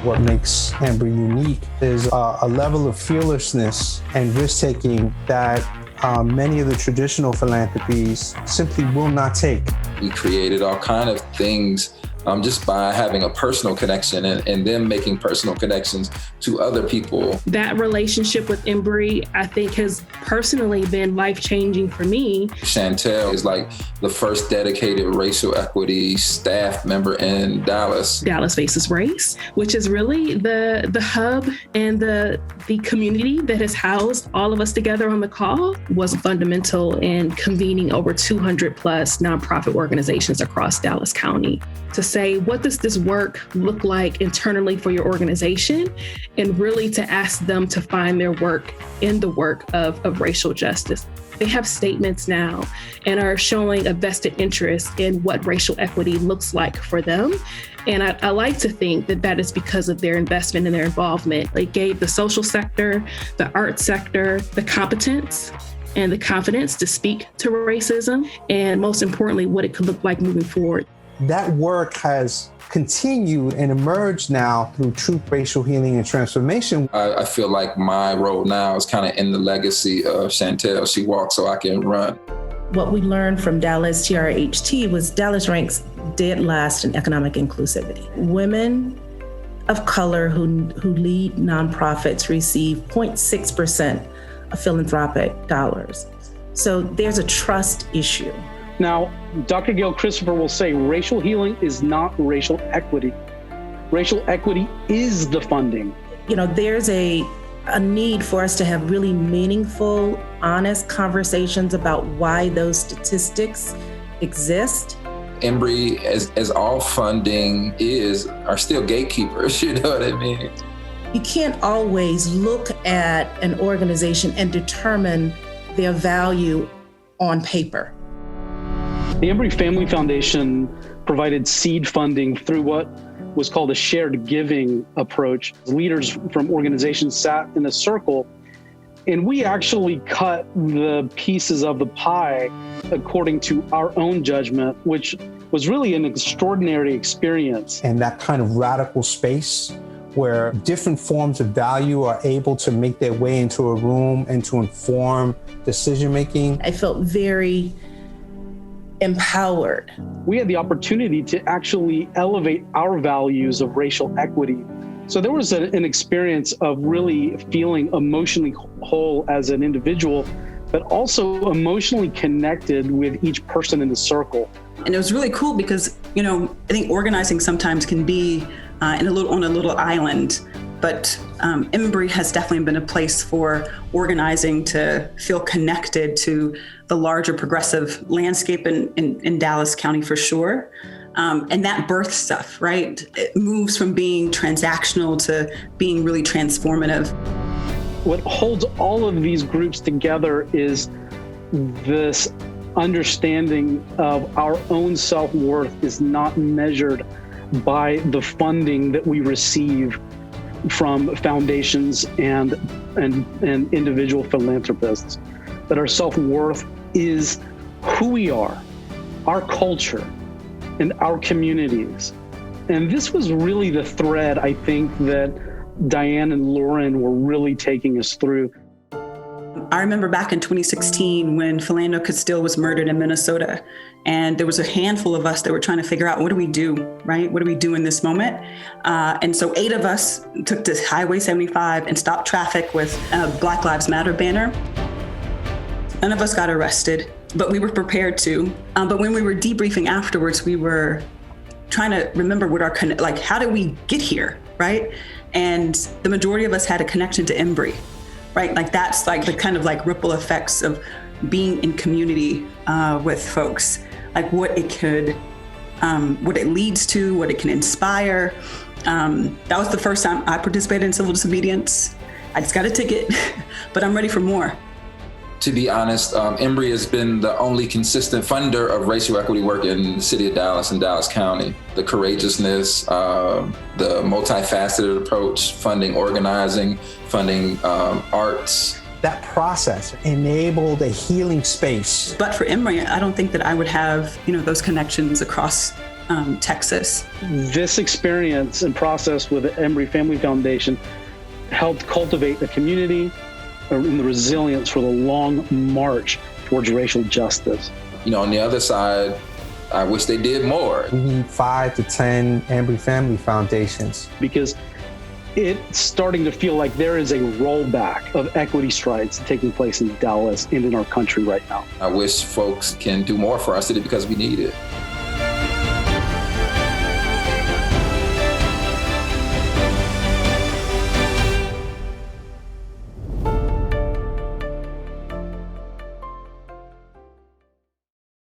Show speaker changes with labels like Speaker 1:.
Speaker 1: What makes Embrey unique is a level of fearlessness and risk-taking that many of the traditional philanthropies simply will not take.
Speaker 2: We created all kind of things just by having a personal connection and them making personal connections to other people.
Speaker 3: That relationship with Embrey, I think, has personally been life-changing for me.
Speaker 2: Chantel is like the first dedicated racial equity staff member in Dallas.
Speaker 3: Dallas Faces Race, which is really the hub and the community that has housed all of us together on the call, was fundamental in convening over 200 plus nonprofit organizations across Dallas County to say, what does this work look like internally for your organization? And really to ask them to find their work in the work of racial justice. They have statements now and are showing a vested interest in what racial equity looks like for them. And I like to think that that is because of their investment and their involvement. They gave the social sector, the arts sector, the competence and the confidence to speak to racism, and most importantly, what it could look like moving forward.
Speaker 1: That work has continued and emerged now through Truth, Racial Healing, and Transformation.
Speaker 2: I feel like my role now is kind of in the legacy of Chantel. She walks so I can run.
Speaker 4: What we learned from Dallas TRHT was Dallas ranks dead last in economic inclusivity. Women of color who lead nonprofits receive 0.6% of philanthropic dollars. So there's a trust issue.
Speaker 5: Now, Dr. Gail Christopher will say racial healing is not racial equity. Racial equity is the funding.
Speaker 4: You know, there's a need for us to have really meaningful, honest conversations about why those statistics exist.
Speaker 2: Embrey, as all funding are still gatekeepers, you know what I mean?
Speaker 4: You can't always look at an organization and determine their value on paper.
Speaker 5: The Embrey Family Foundation provided seed funding through what was called a shared giving approach. Leaders from organizations sat in a circle, and we actually cut the pieces of the pie according to our own judgment, which was really an extraordinary experience.
Speaker 1: And that kind of radical space where different forms of value are able to make their way into a room and to inform decision-making.
Speaker 4: I felt very empowered.
Speaker 5: We had the opportunity to actually elevate our values of racial equity. So there was an experience of really feeling emotionally whole as an individual, but also emotionally connected with each person in the circle.
Speaker 6: And it was really cool because, you know, I think organizing sometimes can be on a little island, but Embrey has definitely been a place for organizing to feel connected to the larger progressive landscape in Dallas County for sure. And that birth stuff, right? It moves from being transactional to being really transformative.
Speaker 5: What holds all of these groups together is this understanding of our own self-worth is not measured by the funding that we receive from foundations and individual philanthropists. That our self-worth is who we are, our culture, and our communities. And this was really the thread, I think, that Diane and Lauren were really taking us through.
Speaker 6: I remember back in 2016 when Philando Castile was murdered in Minnesota, and there was a handful of us that were trying to figure out, what do we do, right? What do we do in this moment? And so 8 of us took to Highway 75 and stopped traffic with a Black Lives Matter banner. None of us got arrested, but we were prepared to. But when we were debriefing afterwards, we were trying to remember what how did we get here, right? And the majority of us had a connection to Embrey, right? Like that's like the kind of like ripple effects of being in community with folks, like what it leads to, what it can inspire. That was the first time I participated in civil disobedience. I just got a ticket, but I'm ready for more.
Speaker 2: To be honest, Embrey has been the only consistent funder of racial equity work in the city of Dallas and Dallas County. The courageousness, the multifaceted approach, funding organizing, funding arts.
Speaker 1: That process enabled a healing space.
Speaker 6: But for Embrey, I don't think that I would have, those connections across Texas.
Speaker 5: This experience and process with the Embrey Family Foundation helped cultivate a community and the resilience for the long march towards racial justice.
Speaker 2: On the other side, I wish they did more.
Speaker 1: We need 5 to 10 Embrey Family Foundations.
Speaker 5: Because it's starting to feel like there is a rollback of equity strides taking place in Dallas and in our country right now.
Speaker 2: I wish folks can do more for our city because we need it.